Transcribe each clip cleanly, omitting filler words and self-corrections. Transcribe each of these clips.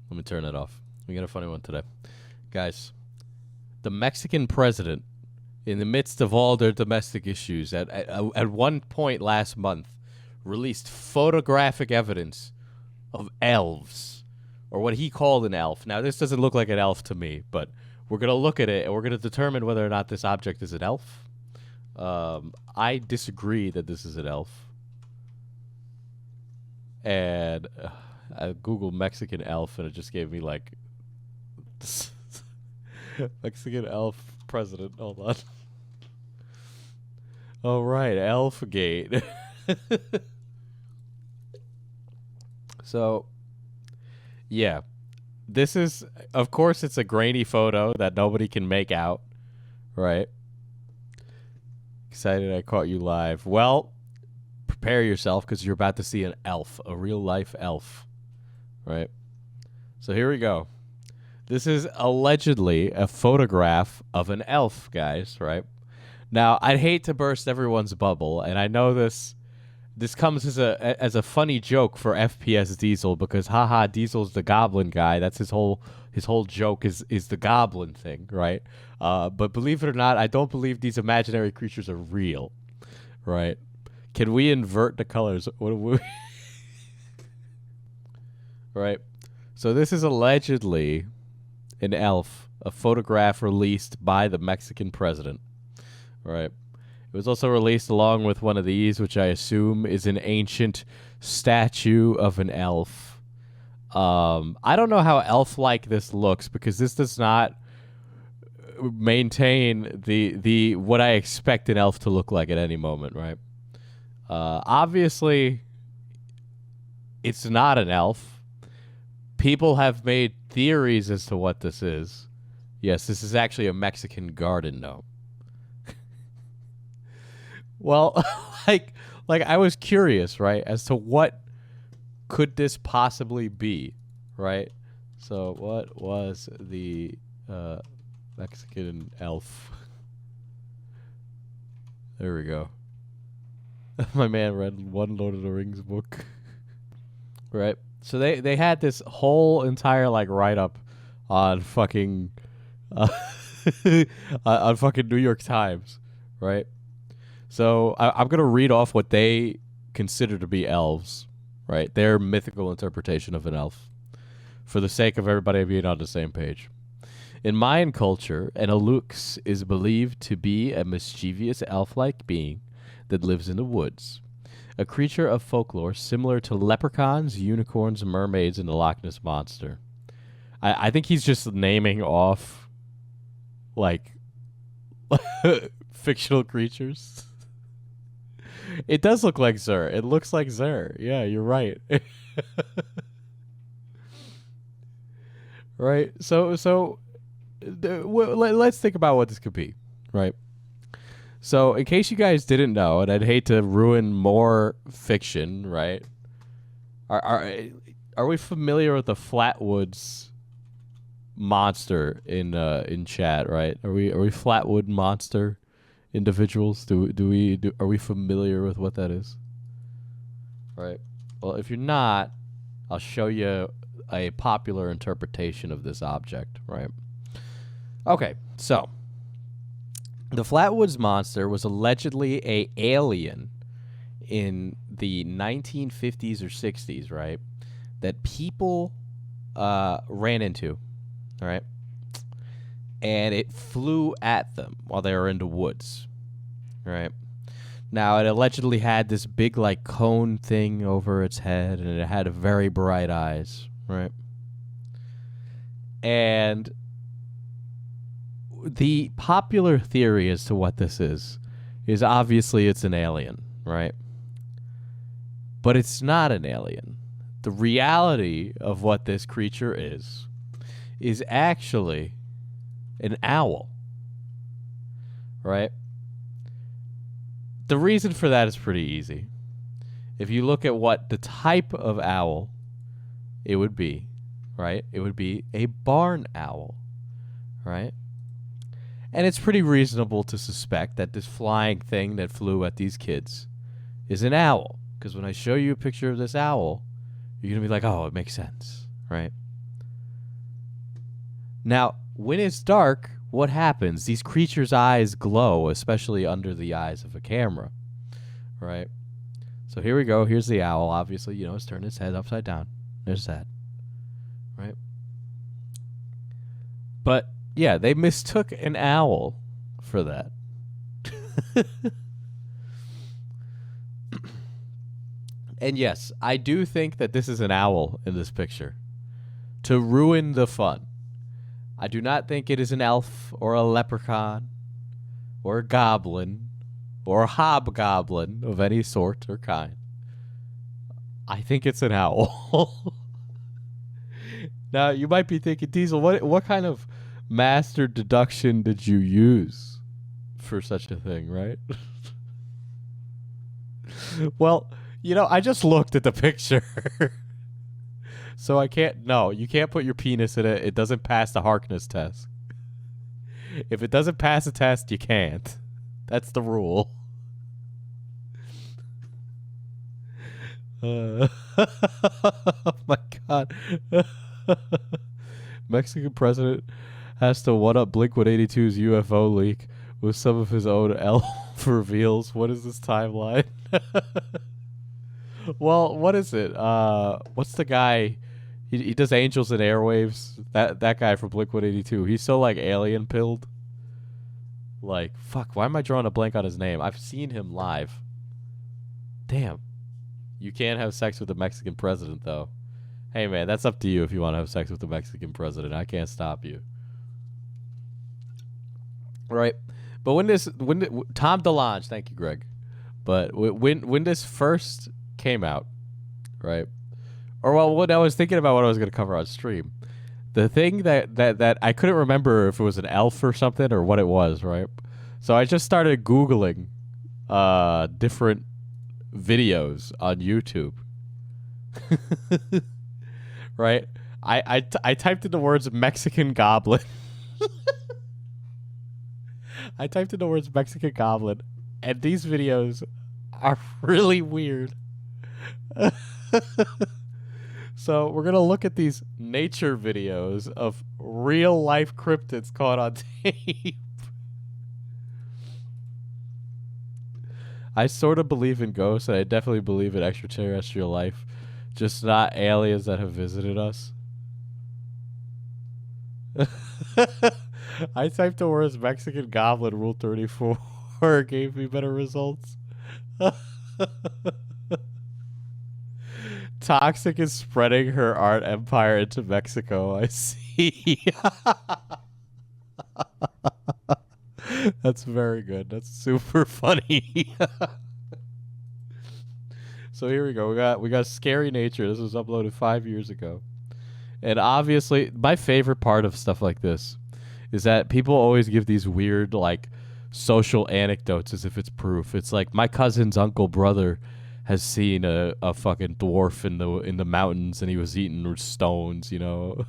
Let me turn that off. We got a funny one today. Guys, the Mexican president, in the midst of all their domestic issues, at one point last month, released photographic evidence of elves, or what he called an elf. Now, this doesn't look like an elf to me, but we're going to look at it, and we're going to determine whether or not this object is an elf. I disagree that this is an elf. And I Googled Mexican elf, and it just gave me, like, Mexican elf president. Hold on. All right, Elfgate. So, yeah. This is, of course, it's a grainy photo that nobody can make out, right? Excited I caught you live. Well, prepare yourself because you're about to see an elf, a real-life elf, right? So here we go. This is allegedly a photograph of an elf, guys, right? Now, I'd hate to burst everyone's bubble, and I know this comes as a funny joke for FPS Diesel because haha, Diesel's the goblin guy. That's his whole joke is the goblin thing, right? But believe it or not, I don't believe these imaginary creatures are real, right? Can we invert the colors? What we right? So this is allegedly an elf, a photograph released by the Mexican president, right? It was also released along with one of these, which I assume is an ancient statue of an elf. I don't know how elf-like this looks because this does not maintain the what I expect an elf to look like at any moment, right? Obviously, it's not an elf. People have made theories as to what this is. Yes, this is actually a Mexican garden gnome. Well, like I was curious, right, as to what could this possibly be, right? So what was the Mexican elf? There we go. My man read one Lord of the Rings book. Right? So they had this whole entire like write-up on fucking on fucking New York Times, right? So I'm going to read off what they consider to be elves, right? Their mythical interpretation of an elf, for the sake of everybody being on the same page. In Mayan culture, an alux is believed to be a mischievous elf-like being that lives in the woods, a creature of folklore similar to leprechauns, unicorns, mermaids, and the Loch Ness Monster. I think he's just naming off, like, fictional creatures. It does look like Zer. It looks like Zer. Yeah, you're right. Right? So let's think about what this could be, right? So, in case you guys didn't know, and I'd hate to ruin more fiction, right? Are we familiar with the Flatwoods monster in chat, right? Are we Flatwood monster individuals? Are we familiar with what that is? Right. Well, if you're not, I'll show you a popular interpretation of this object, right? Okay, so the Flatwoods monster was allegedly an alien in the 1950s or 60s, right? That people ran into, right? And it flew at them while they were in the woods, right? Now, it allegedly had this big, like, cone thing over its head, and it had very bright eyes, right? And the popular theory as to what this is obviously it's an alien, right? But it's not an alien. The reality of what this creature is actually an owl, right? The reason for that is pretty easy. If you look at what the type of owl it would be, right? It would be a barn owl, right? And it's pretty reasonable to suspect that this flying thing that flew at these kids is an owl. Because when I show you a picture of this owl, you're going to be like, oh, it makes sense, right? Now, when it's dark, what happens? These creatures' eyes glow, especially under the eyes of a camera, right? So here we go. Here's the owl. Obviously, you know, it's turned its head upside down. There's that, right? But yeah, they mistook an owl for that. And yes, I do think that this is an owl in this picture to ruin the fun. I do not think it is an elf or a leprechaun or a goblin or a hobgoblin of any sort or kind. I think it's an owl. Now, you might be thinking, Diesel, what kind of master deduction did you use for such a thing, right? Well, you know, I just looked at the picture. So I can't, no, you can't put your penis in it. It doesn't pass the Harkness test. If it doesn't pass the test, you can't. That's the rule. Oh my God. Mexican president has to one-up Blink-182's UFO leak with some of his own elf reveals. What is this timeline? Well, what is it? What's the guy? He does Angels and Airwaves. That guy from Blink-182. He's so like alien pilled. Like, fuck, why am I drawing a blank on his name? I've seen him live. Damn. You can't have sex with a Mexican president, though. Hey, man, that's up to you if you want to have sex with the Mexican president. I can't stop you. Right? But when Tom DeLonge, thank you, Greg. But when this first came out, right? Or well, when I was thinking about what I was going to cover on stream, the thing that I couldn't remember if it was an elf or something or what it was, right? So I just started Googling different videos on YouTube. Right? I typed in the words Mexican goblin. I typed in the words Mexican goblin, and these videos are really weird. So we're going to look at these nature videos of real life cryptids caught on tape. I sort of believe in ghosts, and I definitely believe in extraterrestrial life, just not aliens that have visited us. I typed the words Mexican goblin rule 34. Gave me better results. Toxic is spreading her art empire into Mexico. I see. That's very good. That's super funny. So here we go. We got Scary Nature. This was uploaded 5 years ago. And obviously, my favorite part of stuff like this is that people always give these weird, like, social anecdotes as if it's proof. It's like my cousin's uncle brother has seen a fucking dwarf in the mountains, and he was eating stones, you know.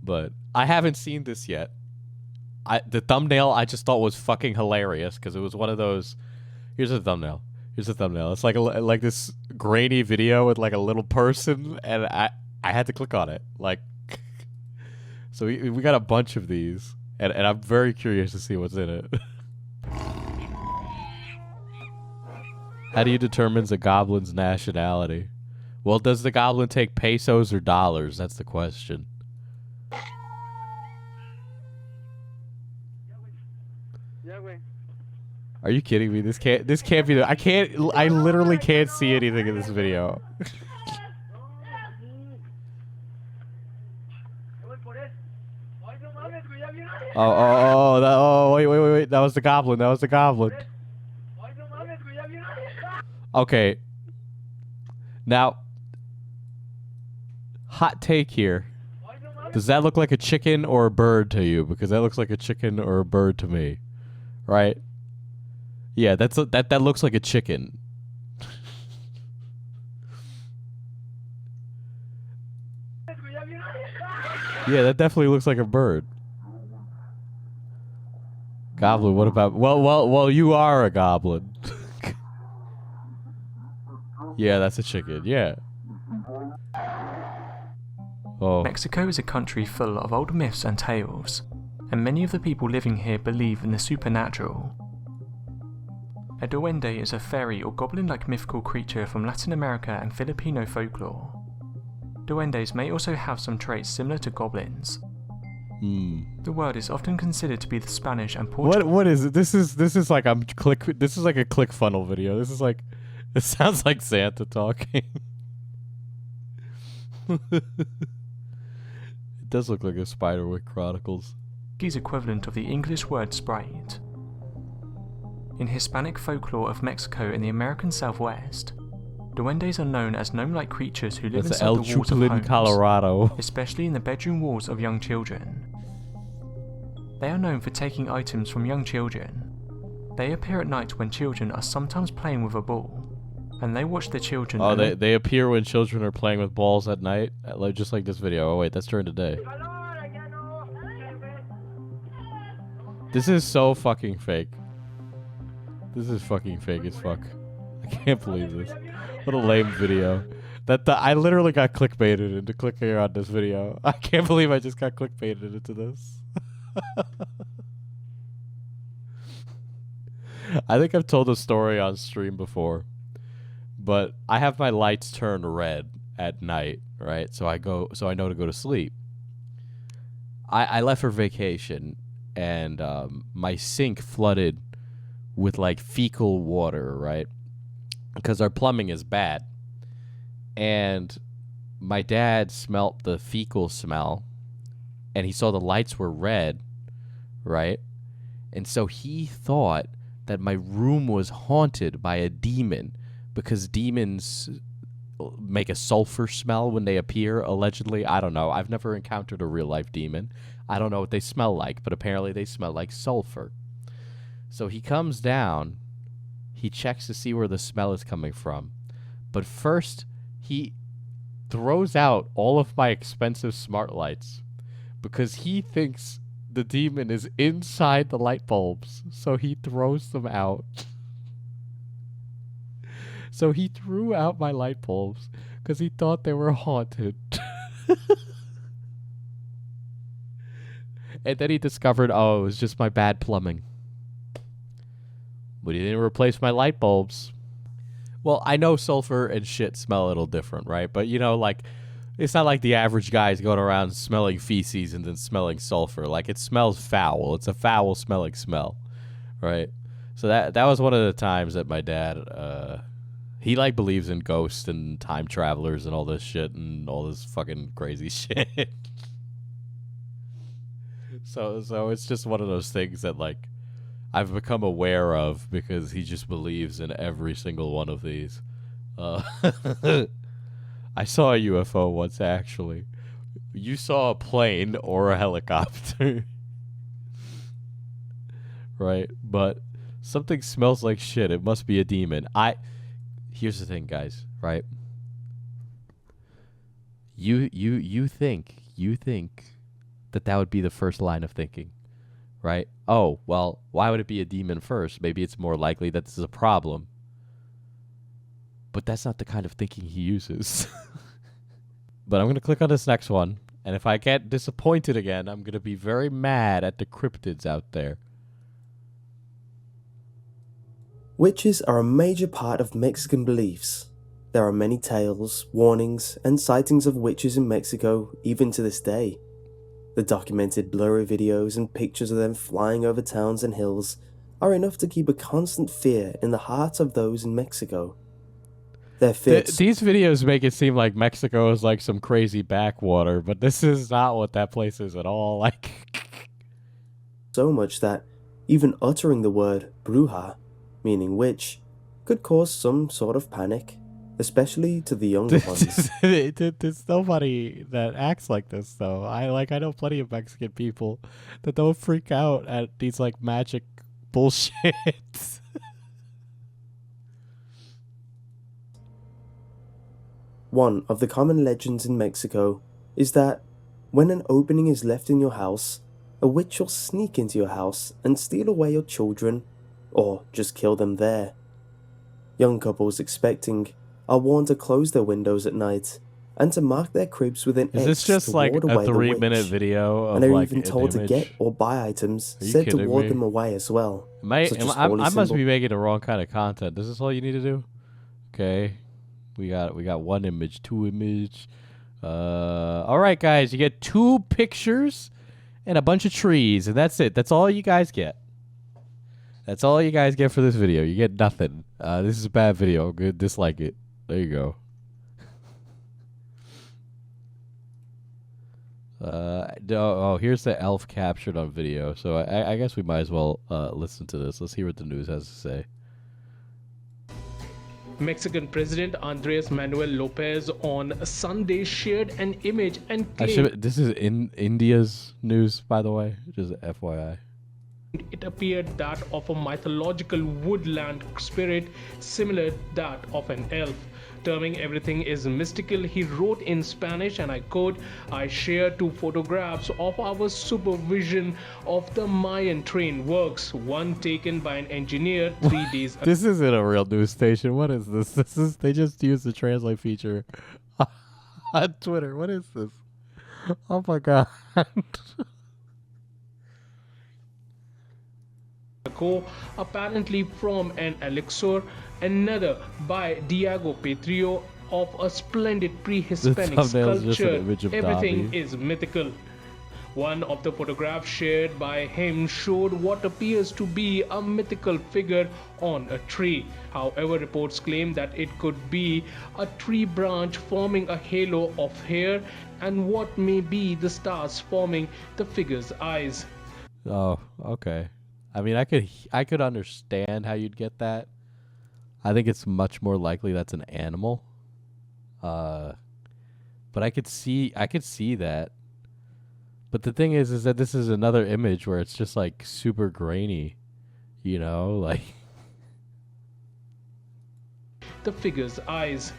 But I haven't seen this yet. The thumbnail I just thought was fucking hilarious because it was one of those. Here's a thumbnail. Here's a thumbnail. It's like this grainy video with like a little person, and I had to click on it. Like, so we got a bunch of these, and I'm very curious to see what's in it. How do you determine a goblin's nationality? Well, does the goblin take pesos or dollars? That's the question. Are you kidding me? This can't be. I literally can't see anything in this video. Wait. That was the goblin. That was the goblin. Okay. Now, hot take here. Does that look like a chicken or a bird to you? Because that looks like a chicken or a bird to me. Right? Yeah, that looks like a chicken. Yeah, that definitely looks like a bird. Goblin, what about... Well, you are a goblin. Yeah, that's a chicken. Yeah. Oh. Mexico is a country full of old myths and tales, and many of the people living here believe in the supernatural. A duende is a fairy or goblin-like mythical creature from Latin America and Filipino folklore. Duendes may also have some traits similar to goblins. The word is often considered to be the Spanish and Portuguese. What is it? This is like this is like a ClickFunnels video. This is like, it sounds like Santa talking. It does look like a Spiderwick Chronicles. Equivalent of the English word sprite. In Hispanic folklore of Mexico and the American Southwest, duendes are known as gnome-like creatures who live inside the walls of homes, Colorado. especially in the bedroom walls of young children. They are known for taking items from young children. They appear at night when children are sometimes playing with a ball, and they watch the children. Oh, they appear when children are playing with balls at night, just like this video. Oh wait, that's during the day. This is so fucking fake. This is fucking fake as fuck. I can't believe this. What a lame video. I literally got clickbaited into clicking on this video. I can't believe I just got clickbaited into this. I think I've told the story on stream before, but I have my lights turned red at night, right? So I know to go to sleep. I left for vacation, and my sink flooded with like fecal water, right? Because our plumbing is bad. And my dad smelt the fecal smell, and he saw the lights were red, right? And so he thought that my room was haunted by a demon, because demons make a sulfur smell when they appear, allegedly. I don't know. I've never encountered a real-life demon. I don't know what they smell like, but apparently they smell like sulfur. So he comes down, he checks to see where the smell is coming from, but first he throws out all of my expensive smart lights because he thinks the demon is inside the light bulbs, so he throws them out. So he threw out my light bulbs because he thought they were haunted. And then he discovered, oh, it was just my bad plumbing. But he didn't replace my light bulbs. Well, I know sulfur and shit smell a little different, right? But, you know, like, it's not like the average guy is going around smelling feces and then smelling sulfur. Like, it smells foul. It's a foul-smelling smell, right? So that was one of the times that my dad, he, like, believes in ghosts and time travelers and all this shit and all this fucking crazy shit. So it's just one of those things that, like, I've become aware of because he just believes in every single one of these. I saw a UFO once, actually. You saw a plane or a helicopter. Right? But something smells like shit. It must be a demon. Here's the thing, guys, right? You think that would be the first line of thinking. Right? Oh, well, why would it be a demon first? Maybe it's more likely that this is a problem. But that's not the kind of thinking he uses. But I'm going to click on this next one. And if I get disappointed again, I'm going to be very mad at the cryptids out there. Witches are a major part of Mexican beliefs. There are many tales, warnings, and sightings of witches in Mexico even to this day. The documented blurry videos and pictures of them flying over towns and hills are enough to keep a constant fear in the hearts of those in Mexico. Their fits... These videos make it seem like Mexico is like some crazy backwater, but this is not what that place is at all. Like, so much that even uttering the word bruja, meaning witch, could cause some sort of panic, especially to the younger ones. There's nobody that acts like this, though. I know plenty of Mexican people that don't freak out at these like magic bullshit. One of the common legends in Mexico is that when an opening is left in your house, a witch will sneak into your house and steal away your children, or just kill them there. Young couples expecting are warned to close their windows at night and to mark their cribs with an Is this X just to like ward a away the 3-minute witch, video of and are like even an told to get image? or buy items Are you said to kidding ward me? them away as well. I such as holy must symbol- be making the wrong kind of content. This is all you need to do? Okay. We got one image, 2 image. All right, guys, you get 2 pictures and a bunch of trees, and that's it. That's all you guys get. That's all you guys get for this video. You get nothing. This is a bad video. Good, dislike it. There you go. Here's the elf captured on video. So I guess we might as well listen to this. Let's hear what the news has to say. Mexican President Andres Manuel Lopez on Sunday shared an image and claimed This is in India's news, by the way. Just FYI. it appeared that of a mythological woodland spirit similar to that of an elf. Terming everything is mystical, he wrote in Spanish, and I quote, "I share 2 photographs of our supervision of the Mayan train works, one taken by an engineer 3 days ago." This isn't a real news station. What is this? They just used the translate feature on Twitter. What is this? Oh my god. Apparently from an elixir, another by Diego Petrio of a splendid pre-Hispanic The thumbnail is just an sculpture. image of Everything Dobby. is mythical. One of the photographs shared by him showed what appears to be a mythical figure on a tree. However, reports claim that it could be a tree branch forming a halo of hair and what may be the stars forming the figure's eyes. Oh, okay. I mean, I could understand how you'd get that. I think it's much more likely that's an animal. But I could see that. But the thing is that this is another image where it's just like super grainy, you know, like the figure's eyes.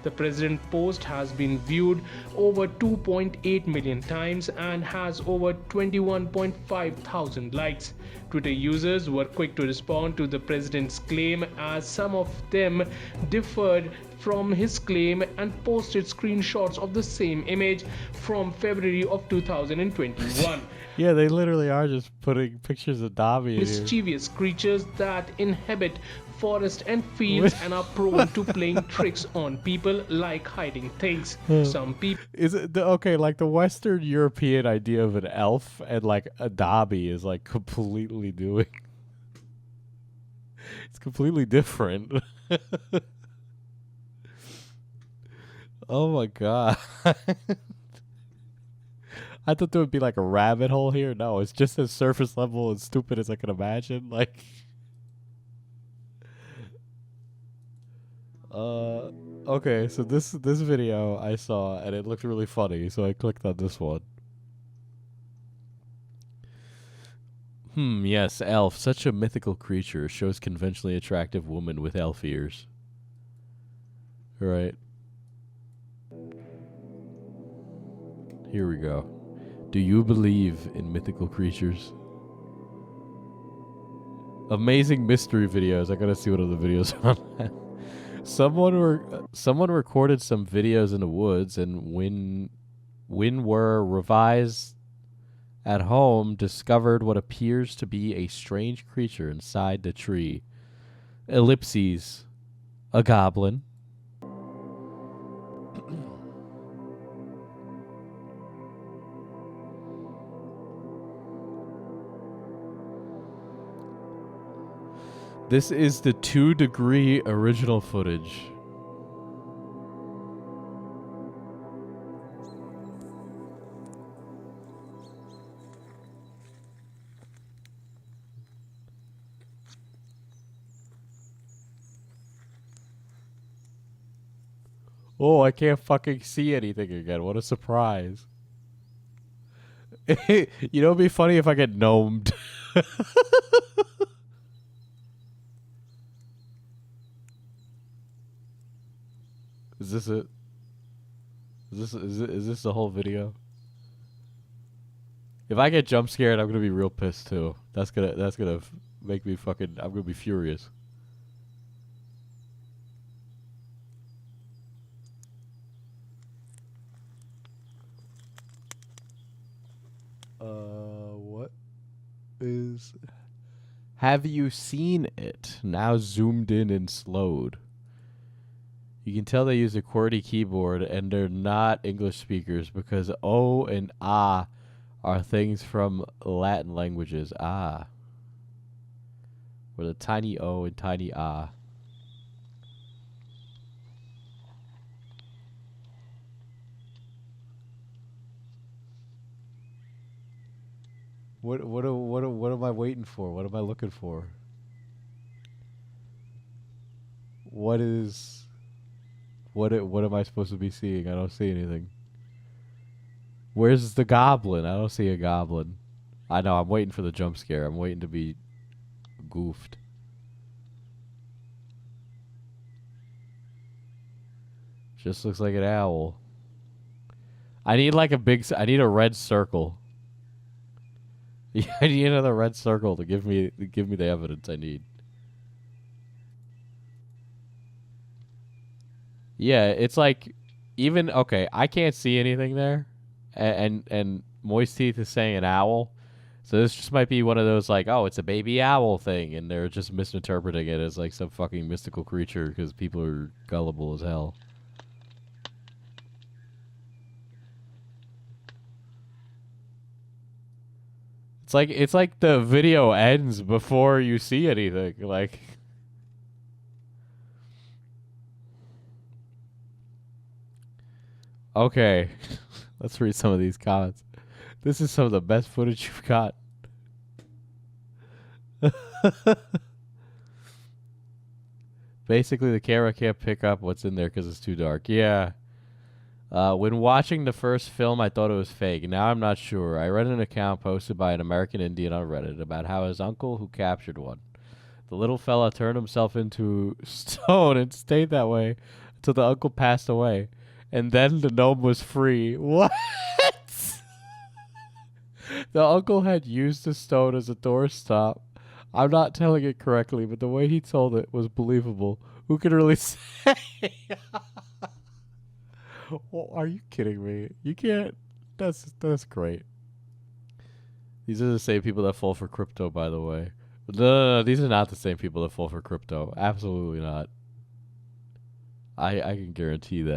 The president post has been viewed over 2.8 million times and has over 21.5 thousand likes. Twitter users were quick to respond to the president's claim, as some of them differed from his claim and posted screenshots of the same image from February of 2021. yeah, they literally are just putting pictures of Dobby in here. Mischievous creatures that inhabit forests and fields and are prone to playing tricks on people, like hiding things. Some people Is it okay? Like the Western European idea of an elf and like a Dobby is like completely doing. It's completely different. Oh my god! I thought there would be like a rabbit hole here. No, it's just as surface level and stupid as I can imagine. Like, okay, so this video I saw and it looked really funny, so I clicked on this one. Yes, elf, such a mythical creature, shows conventionally attractive woman with elf ears. Right. Here we go. Do you believe in mythical creatures? Amazing mystery videos. I gotta see what other videos are on that. Someone recorded some videos in the woods, and when were revised at home, discovered what appears to be a strange creature inside the tree. Ellipses. A goblin. This is the 2-degree original footage. Oh, I can't fucking see anything again. What a surprise. You know, it'd be funny if I get gnomed. Is this it? Is this the whole video? If I get jump scared, I'm gonna be real pissed too. That's gonna make me fucking. I'm gonna be furious. What is... Have you seen it? Now zoomed in and slowed. You can tell they use a QWERTY keyboard and they're not English speakers because O and Ah are things from Latin languages. Ah. With a tiny O and tiny Ah. What am I waiting for? What am I looking for? What am I supposed to be seeing? I don't see anything. Where's the goblin? I don't see a goblin. I know, I'm waiting for the jump scare. I'm waiting to be goofed. Just looks like an owl. I need like I need a red circle. Yeah, I need another red circle to give me the evidence I need. Yeah, it's like even okay, I can't see anything there. And Moist Teeth is saying an owl. So this just might be one of those like, oh, it's a baby owl thing, and they're just misinterpreting it as like some fucking mystical creature because people are gullible as hell. It's like the video ends before you see anything. Like, okay, let's read some of these comments. This is some of the best footage you've got. Basically, the camera can't pick up what's in there because it's too dark. Yeah. When watching the first film, I thought it was fake. Now I'm not sure. I read an account posted by an American Indian on Reddit about how his uncle, who captured one, the little fella turned himself into stone and stayed that way until the uncle passed away. And then the gnome was free. What? The uncle had used the stone as a doorstop. I'm not telling it correctly, but the way he told it was believable. Who could really say? Well, are you kidding me? You can't. That's great. These are the same people that fall for crypto, by the way. No, these are not the same people that fall for crypto. Absolutely not. I can guarantee that.